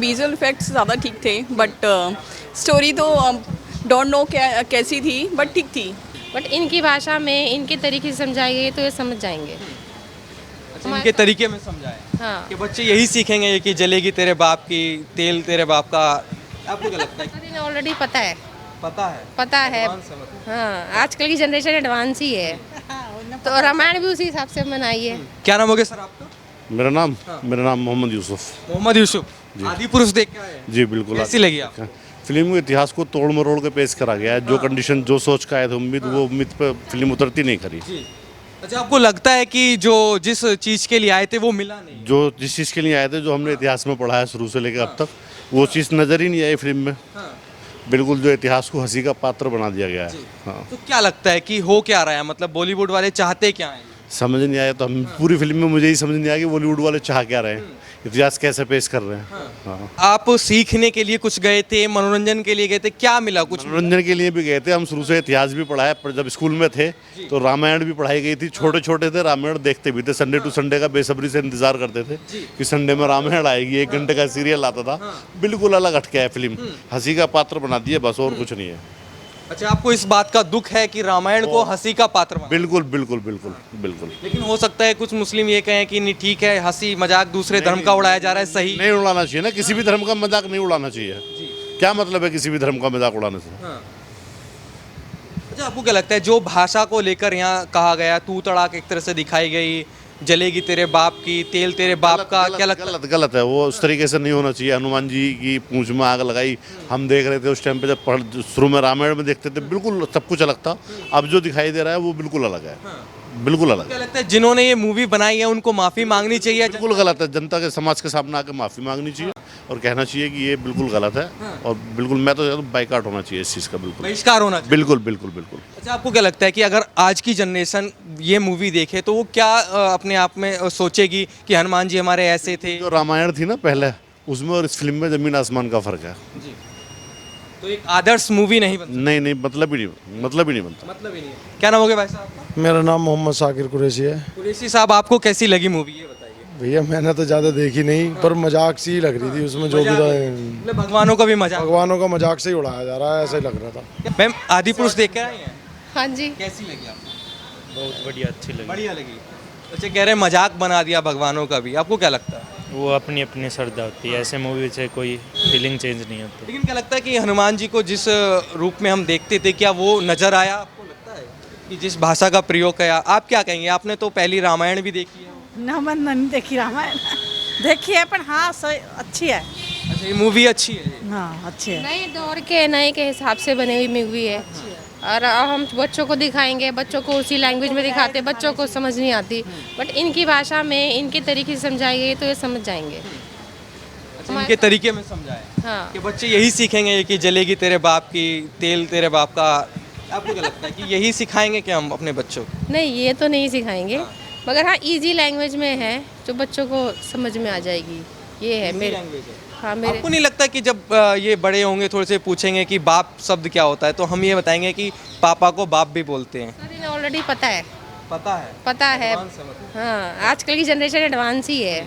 Visual effects ज़्यादा ठीक थे, बट स्टोरी तो डोंट नो कैसी थी, बट ठीक थी। बट इनकी भाषा में इनके तरीके से समझाई गई तो ये समझ जाएंगे। अच्छा, इनके तरीके में समझाए हाँ। कि बच्चे यही सीखेंगे कि जलेगी तेरे बाप की, तेल तेरे बाप का। आपको क्या लगता है? पर इन्हें ऑलरेडी पता है। पता है Advance है मतलब। हाँ, आजकल की जनरेशन एडवांस ही है, तो रामायण भी उसी हिसाब से बनाई है। क्या नाम हो गया सर आपका? मेरा नाम मोहम्मद यूसुफ। मोहम्मद यूसुफ। आदि पुरुष देख के आए हैं? जी बिल्कुल। कैसी लगी आपको? फिल्म के इतिहास को तोड़ मरोड़ के पेश करा गया है। जो कंडीशन जो सोच का आए थे उम्मीद, वो उम्मीद पे फिल्म उतरती नहीं करी। अच्छा, आपको लगता है कि जो जिस चीज के लिए आए थे वो मिला नहीं? जो जिस चीज़ के लिए आए थे, जो हमने इतिहास में पढ़ा है शुरू से लेकर अब तक, वो चीज़ नज़र ही नहीं आई फिल्म में। बिल्कुल जो इतिहास को हंसी का पात्र बना दिया गया है। हाँ, तो क्या लगता है कि हो क्या रहा है, मतलब बॉलीवुड वाले चाहते क्या हैं? समझ नहीं आया। तो हम पूरी फिल्म में मुझे ही समझ नहीं आया कि बॉलीवुड वाले चाह क्या रहे हैं, इतिहास कैसे पेश कर रहे हैं। हाँ, आप सीखने के लिए कुछ गए थे, मनोरंजन के लिए गए थे, क्या मिला? कुछ मनोरंजन के लिए भी गए थे। हम शुरू से इतिहास भी पढ़ा है, पर जब स्कूल में थे तो रामायण भी पढ़ाई गई थी। छोटे छोटे थे, रामायण देखते भी थे। संडे टू संडे का बेसब्री से इंतजार करते थे कि संडे में रामायण आएगी। 1 घंटे का सीरियल आता था। बिल्कुल अलग हटके है फिल्म, हंसी का पात्र बना दिया बस, और कुछ नहीं है। अच्छा, आपको इस बात का दुख है कि रामायण को हंसी का पात्र बना? बिल्कुल बिल्कुल बिल्कुल बिल्कुल। लेकिन हो सकता है कुछ मुस्लिम ये कहें कि नहीं, ठीक है, हंसी मजाक दूसरे धर्म का उड़ाया जा रहा है, सही नहीं उड़ाना चाहिए ना, किसी भी धर्म का मजाक नहीं उड़ाना चाहिए। क्या मतलब है किसी भी धर्म का मजाक उड़ाने से? अच्छा, आपको क्या लगता है जो भाषा को लेकर यहाँ कहा गया, तू तड़ाक एक तरह से दिखाई गई, जलेगी तेरे बाप की, तेल तेरे बाप का, क्या लगता है? गलत है वो। उस तरीके से नहीं होना चाहिए। हनुमान जी की पूंछ में आग लगाई, हम देख रहे थे उस टाइम पे, जब शुरू में रामायण में देखते थे बिल्कुल सब कुछ अलग था। अब जो दिखाई दे रहा है वो बिल्कुल अलग है। बिल्कुल अलग क्या है। लगता है जिन्होंने ये मूवी बनाई है उनको माफी मांगनी चाहिए? बिल्कुल गलत है। जनता के समाज के सामने आके माफी मांगनी चाहिए और कहना चाहिए कि ये बिल्कुल गलत है। और बिल्कुल मैं तो बाइकाट होना चाहिए इस चीज़ का। बिल्कुल बहिष्कार होना चाहिए। बिल्कुल बिल्कुल बिल्कुल। अच्छा, आपको क्या लगता है कि अगर आज की जनरेशन ये मूवी देखे तो वो क्या अपने आप में सोचेगी कि हनुमान जी हमारे ऐसे थे? जो रामायण थी ना पहले, उसमें और इस फिल्म में ज़मीन आसमान का फ़र्क है। तो एक आदर्श मूवी नहीं बनती? नहीं, मतलब ही नहीं बनता। मतलब ही नहीं है। क्या नाम हो गया भाई साहब आपका? मेरा नाम मोहम्मद साकिर कुरैशी है। कुरैशी साहब, आपको कैसी लगी मूवी, ये बताइए। भैया मैंने तो ज़्यादा देखी नहीं, पर मजाक सी लग रही थी उसमें। जो भी था, मतलब भगवानों का भी मजाक? भगवानों का मजाक से ही उड़ाया जा रहा है, ऐसा ही लग रहा था। मैम, आदि पुरुष देख कर आई हैं? हाँ जी। कैसी लगी आपको? बहुत बढ़िया, अच्छी लगी। बढ़िया लगी। अच्छा, कह रहे हैं मजाक बना दिया भगवानों का भी, आपको क्या लगता है? वो अपनी अपनी श्रद्धा होती है, ऐसे मूवी से कोई फीलिंग चेंज नहीं होती। लेकिन क्या लगता है कि हनुमान जी को जिस रूप में हम देखते थे, क्या वो नजर आया? आपको लगता है कि जिस भाषा का प्रयोग किया? आप क्या कहेंगे? आपने तो पहली रामायण भी देखी है। ना, मैंने नहीं देखी रामायण। देखी है, पर हाँ सही अच्छी है। अच्छा, ये मूवी अच्छी है? हाँ अच्छी है। नए दौर के नए के हिसाब से बनी हुई मूवी है, और अब हम बच्चों को दिखाएंगे, बच्चों को उसी लैंग्वेज में दिखाते हैं, बच्चों को समझ नहीं आती, बट इनकी भाषा में इनके तरीके से समझाई गई तो ये समझ जाएंगे। अच्छा, इनके तरीके में समझाए हाँ। कि बच्चे यही सीखेंगे कि जलेगी तेरे बाप की, तेल तेरे बाप का। आपको क्या लगता है कि यही सिखाएंगे क्या हम अपने बच्चों को? नहीं, ये तो नहीं सिखाएंगे, मगर हाँ इजी लैंग्वेज में है जो बच्चों को समझ में आ जाएगी। ये है मेरे। हाँ, मेरे। आपको नहीं लगता कि जब ये बड़े होंगे थोड़े से पूछेंगे कि बाप शब्द क्या होता है, तो हम ये बताएंगे कि पापा को बाप भी बोलते हैं? सर, इन्हें ऑलरेडी पता है। पता है। हाँ, आजकल की जनरेशन एडवांस ही है,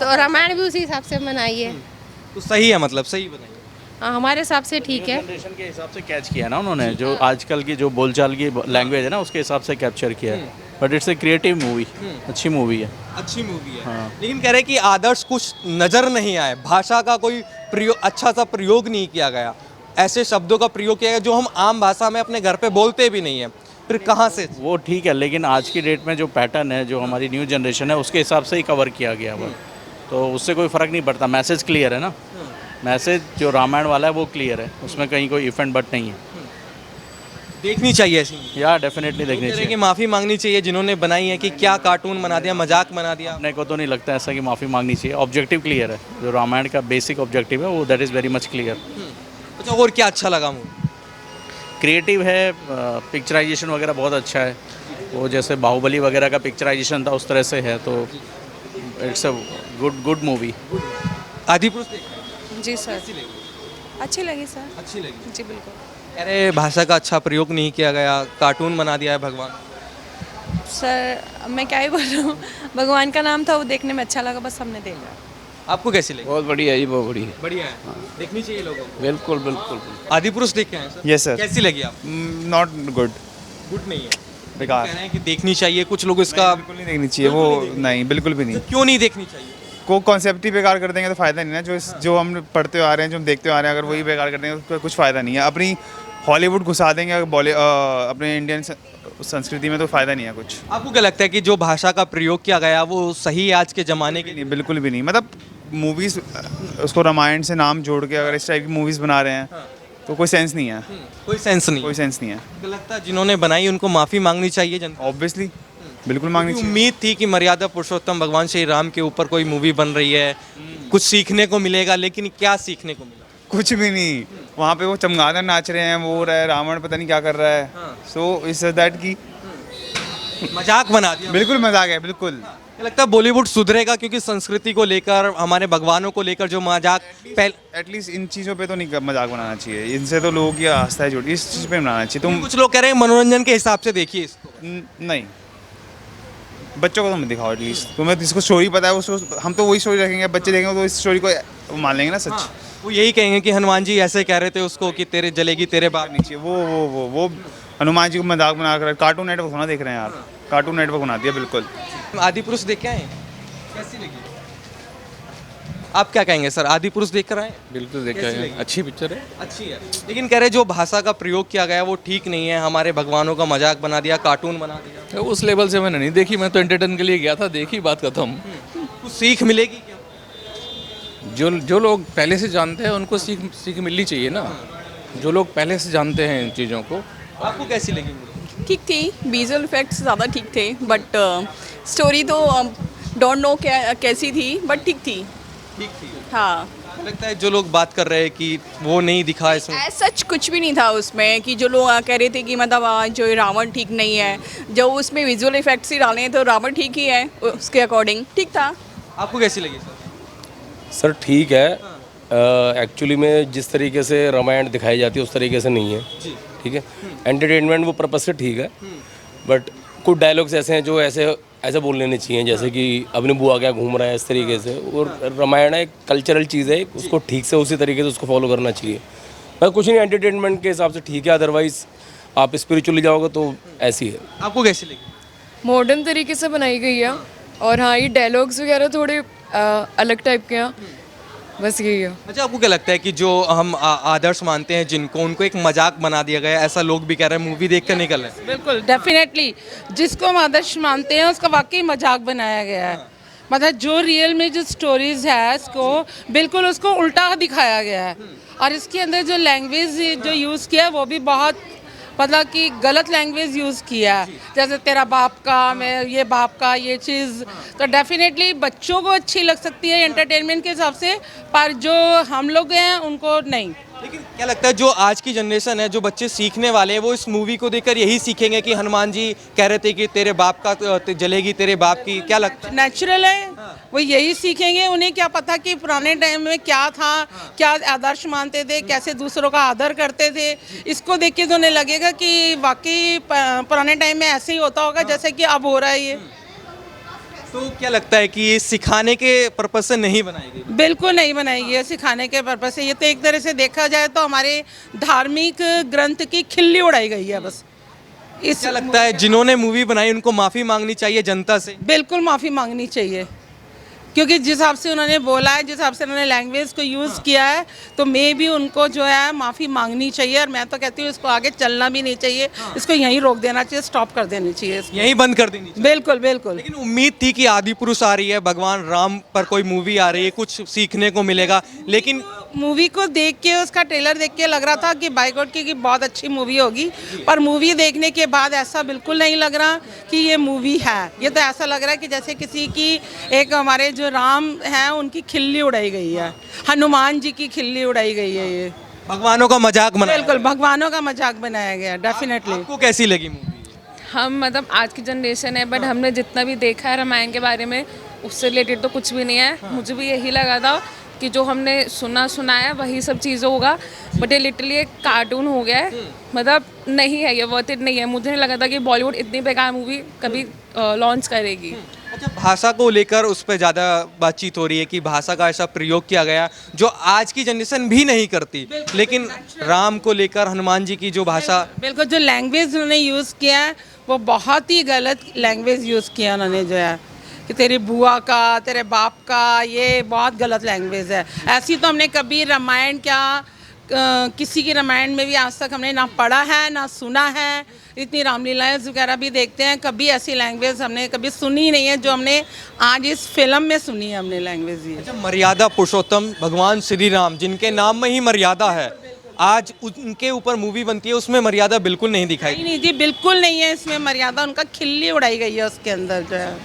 तो रामायण भी उसी हिसाब से बनाई है। तो सही है, मतलब सही बताइए। हाँ, हमारे हिसाब से ठीक है। जनरेशन के हिसाब से कैच किया ना उन्होंने, जो आजकल की जो बोलचाल की लैंग्वेज है ना, उसके हिसाब से कैप्चर किया है। But it's a creative movie, अच्छी मूवी है। अच्छी मूवी है। हाँ। लेकिन कह रहे कि आदर्श कुछ नजर नहीं आए, भाषा का कोई प्रयोग, अच्छा सा प्रयोग नहीं किया गया, ऐसे शब्दों का प्रयोग किया गया जो हम आम भाषा में अपने घर पे बोलते भी नहीं है, फिर कहाँ से? वो ठीक है, लेकिन आज की डेट में जो पैटर्न है, जो हमारी न्यू जनरेशन है, उसके हिसाब से ही कवर किया गया हुआ, तो उससे कोई फ़र्क नहीं पड़ता। मैसेज क्लियर है ना, मैसेज जो रामायण वाला है वो क्लियर है, उसमें कहीं कोई इफ एंड बट नहीं है। देखनी चाहिए ऐसी। या डेफिनेटली देखनी कह रहे कि चाहिए। माफ़ी मांगनी चाहिए जिन्होंने बनाई है, कि क्या कार्टून बना दिया, मजाक बना दिया। अपने को तो नहीं लगता ऐसा कि माफ़ी मांगनी चाहिए। ऑब्जेक्टिव क्लियर है, जो रामायण का बेसिक ऑब्जेक्टिव है वो that is very much clear. अच्छा, और क्या अच्छा लगा मूवी? क्रिएटिव है, पिक्चराइजेशन वगैरह बहुत अच्छा है। वो जैसे बाहुबली वगैरह का पिक्चराइजेशन था उस तरह से है, तो इट्स अ गुड मूवी। आदि पुरुष देखा? जी सर, अच्छी लगी सर। अच्छी लगी। जी बिल्कुल। अरे, भाषा का अच्छा प्रयोग नहीं किया गया, कार्टून बना दिया है भगवान। सर मैं क्या ही बोलूँ, भगवान का नाम था, वो देखने में अच्छा लगा, बस हमने देखा। आपको कैसी लगी? बहुत बढ़िया है जी, बहुत बढ़िया। बढ़िया है, देखनी चाहिए लोगों को। बिल्कुल बिल्कुल। आदिपुरुष देख के आए सर? Yes, sir. कैसी लगी आप? नॉट गुड, गुड नहीं है, बेकार। कह रहे हैं कि देखनी चाहिए, कुछ लोग इसका बिल्कुल नहीं देखनी चाहिए वो, नहीं बिल्कुल भी नहीं। क्यों नहीं देखनी चाहिए? को कॉन्सेप्ट ही बेकार कर देंगे तो फ़ायदा नहीं ना। जो हम पढ़ते आ रहे हैं, जो हम देखते आ रहे हैं, अगर वही बेकार कर देंगे तो कुछ फ़ायदा नहीं है। अपनी हॉलीवुड घुसा देंगे अगर अपने इंडियन संस्कृति में, तो फ़ायदा नहीं है कुछ। आपको क्या लगता है कि जो भाषा का प्रयोग किया गया वो सही है आज के ज़माने के लिए? नहीं, बिल्कुल भी नहीं। मतलब मूवीज़ उसको रामायण से नाम जोड़ के अगर इस टाइप की मूवीज़ बना रहे हैं तो कोई सेंस नहीं है, कोई सेंस नहीं। कोई सेंस नहीं है। आपको लगता है जिन्होंने बनाई उनको माफ़ी मांगनी चाहिए जनता? ऑब्वियसली बिल्कुल मांगनी चाहिए। उम्मीद थी कि मर्यादा पुरुषोत्तम भगवान श्री राम के ऊपर कोई मूवी बन रही है, कुछ सीखने को मिलेगा, लेकिन क्या सीखने को मिला? कुछ भी नहीं। वहाँ पे वो चमगादड़ नाच रहे हैं, वो हो रहा है, रावण पता नहीं क्या कर रहा है। सो इस दैट की मजाक बना दिया। बिल्कुल मजाक है, बिल्कुल। क्या लगता है बॉलीवुड सुधरेगा? क्योंकि संस्कृति को लेकर, हमारे भगवानों को लेकर जो मजाक एटलीस्ट इन चीज़ों पे तो नहीं मजाक बनाना चाहिए। इनसे तो लोगों की आस्था है जुड़ी, इस चीज़ पे बनाना चाहिए। तुम कुछ लोग कह रहे हैं मनोरंजन के हिसाब से देखिए इसको। नहीं, बच्चों को तो मत दिखाओ। एटलीस्ट तुम्हें जिसको स्टोरी पता है उसको, हम तो वही स्टोरी रखेंगे, बच्चे देखेंगे तो इस स्टोरी को मान लेंगे ना सच। वो यही कहेंगे कि हनुमान जी ऐसे कह रहे थे उसको कि तेरे जलेगी तेरे बाप। नीचे वो हनुमान जी को मजाक बना कर कार्टून नेटवर्क होना देख रहे हैं यार, कार्टून नेटवर्क बना दिया बिल्कुल। आदिपुरुष देख के आए? कैसी लगी? आप क्या कहेंगे सर, आदिपुरुष देख कर आए? बिल्कुल कैसी लगी? अच्छी पिक्चर है। अच्छी है, लेकिन कह रहे जो भाषा का प्रयोग किया गया वो ठीक नहीं है, हमारे भगवानों का मजाक बना दिया, कार्टून बना दिया। उस लेवल से मैंने नहीं देखी, मैं तो एंटरटेन के लिए गया था, देखी बात खत्म। कुछ सीख मिलेगी क्या? जो लोग पहले से जानते हैं उनको सीख मिलनी चाहिए ना, जो लोग पहले से जानते हैं इन चीज़ों को। आपको कैसी लगी? ठीक थी, विजुअल इफेक्ट्स ज़्यादा ठीक थे, बट स्टोरी तो डोंट नो कैसी थी, बट ठीक थी। ठीक थी। हाँ, लगता है जो लोग बात कर रहे हैं कि वो नहीं दिखा इसमें। सच कुछ भी नहीं था उसमें, कि जो लोग कह रहे थे कि मतलब जो रावण ठीक नहीं है, जो उसमें विजुअल इफेक्ट्स ही डाले हैं तो रावण ठीक ही है, उसके अकॉर्डिंग ठीक था। आपको कैसी लगी सर? सर ठीक है, एक्चुअली में जिस तरीके से रामायण दिखाई जाती है उस तरीके से नहीं है। ठीक है, एंटरटेनमेंट वो पर्पस से ठीक है, बट कुछ डायलॉग्स ऐसे हैं जो ऐसे बोल लेने चाहिए, जैसे कि अपनी बुआ क्या घूम रहा है इस तरीके से। और रामायण एक कल्चरल चीज़ है, उसको ठीक से उसी तरीके से उसको फॉलो करना चाहिए। मैं कुछ नहीं, एंटरटेनमेंट के हिसाब से ठीक है, अदरवाइज आप स्पिरिचुअली जाओगे तो ऐसी है। आपको कैसी लगी? मॉडर्न तरीके से बनाई गई है, और हाँ ये डायलॉग्स वगैरह थोड़े अलग टाइप के हैं, बस यही है। अच्छा, आपको क्या लगता है कि जो हम आदर्श मानते हैं जिनको, उनको एक मजाक बना दिया गया है, ऐसा लोग भी कह रहे हैं, मूवी देख कर निकल रहे हैं? बिल्कुल डेफिनेटली, जिसको हम आदर्श मानते हैं उसका वाकई मजाक बनाया गया है। मतलब जो रियल में जो स्टोरीज है उसको बिल्कुल उसको उल्टा दिखाया गया है, और इसके अंदर जो लैंग्वेज जो यूज़ किया है वो भी बहुत मतलब कि गलत लैंग्वेज यूज़ किया है, जैसे तेरा बाप का, मैं ये बाप का, ये चीज़ तो डेफिनेटली बच्चों को अच्छी लग सकती है एंटरटेनमेंट के हिसाब से, पर जो हम लोग हैं उनको नहीं। लेकिन क्या लगता है जो आज की जनरेशन है, जो बच्चे सीखने वाले हैं, वो इस मूवी को देखकर यही सीखेंगे कि हनुमान जी कह रहे थे कि तेरे बाप का जलेगी तेरे बाप की? क्या लगता है? नेचुरल है, वो यही सीखेंगे। उन्हें क्या पता कि पुराने टाइम में क्या था, क्या आदर्श मानते थे, कैसे दूसरों का आदर करते थे। इसको देख के तो उन्हें लगेगा कि वाकई पुराने टाइम में ऐसे ही होता होगा जैसे कि अब हो रहा है ये। तो क्या लगता है कि ये सिखाने के पर्पज से नहीं बनाई गई? बिल्कुल नहीं बनाएगी है सिखाने के पर्पज से। ये तो एक तरह से देखा जाए तो हमारे धार्मिक ग्रंथ की खिल्ली उड़ाई गई है बस। इस क्या लगता है जिन्होंने मूवी बनाई उनको माफ़ी मांगनी चाहिए जनता से? बिल्कुल माफ़ी मांगनी चाहिए, क्योंकि जिस हिसाब से उन्होंने बोला है, जिस हिसाब से उन्होंने लैंग्वेज को यूज़ किया है, तो मे भी उनको जो है माफ़ी मांगनी चाहिए। और मैं तो कहती हूँ इसको आगे चलना भी नहीं चाहिए, इसको यहीं रोक देना चाहिए, स्टॉप कर देनी चाहिए, यहीं बंद कर देनी चाहिए। बिल्कुल बिल्कुल। लेकिन उम्मीद थी कि आदिपुरुष आ रही है, भगवान राम पर कोई मूवी आ रही है, कुछ सीखने को मिलेगा, लेकिन मूवी को देख के, उसका ट्रेलर देख के लग रहा था कि बाय गॉड की बहुत अच्छी मूवी होगी, पर मूवी देखने के बाद ऐसा बिल्कुल नहीं लग रहा कि ये मूवी है। ये तो ऐसा लग रहा है कि जैसे किसी की एक हमारे जो राम हैं उनकी खिल्ली उड़ाई गई है, हनुमान जी की खिल्ली उड़ाई गई है। ये भगवानों का मजाक बनाया। बिल्कुल भगवानों का मजाक बनाया गया डेफिनेटली। आपको कैसी लगी मूवी? हम मतलब आज की जनरेशन है, बट हमने जितना भी देखा है रामायण के बारे में उससे रिलेटेड तो कुछ भी नहीं है। मुझे भी यही लगा था कि जो हमने सुना है वही सब चीज़ें होगा, बट ये लिटरली एक कार्टून हो गया है। मतलब नहीं है ये, वर्थ इट नहीं है। मुझे नहीं लगा था कि बॉलीवुड इतनी बेकार मूवी कभी लॉन्च करेगी। अच्छा, भाषा को लेकर उस पर ज़्यादा बातचीत हो रही है कि भाषा का ऐसा प्रयोग किया गया जो आज की जनरेशन भी नहीं करती, लेकिन राम को लेकर हनुमान जी की जो भाषा, बिल्कुल जो लैंग्वेज उन्होंने यूज़ किया है वो बहुत ही गलत लैंग्वेज यूज़ किया उन्होंने, जो है कि तेरी बुआ का, तेरे बाप का, ये बहुत गलत लैंग्वेज है। ऐसी तो हमने कभी रामायण क्या किसी की रामायण में भी आज तक हमने ना पढ़ा है ना सुना है। इतनी रामलीलाएं वगैरह भी देखते हैं, कभी ऐसी लैंग्वेज हमने कभी सुनी नहीं है जो हमने आज इस फिल्म में सुनी है हमने लैंग्वेज ये। अच्छा, मर्यादा पुरुषोत्तम भगवान श्री राम जिनके नाम में ही मर्यादा है, आज उनके ऊपर मूवी बनती है उसमें मर्यादा बिल्कुल नहीं दिखाई। नहीं जी, बिल्कुल नहीं है इसमें मर्यादा, उनका खिल्ली उड़ाई गई है उसके अंदर जो है।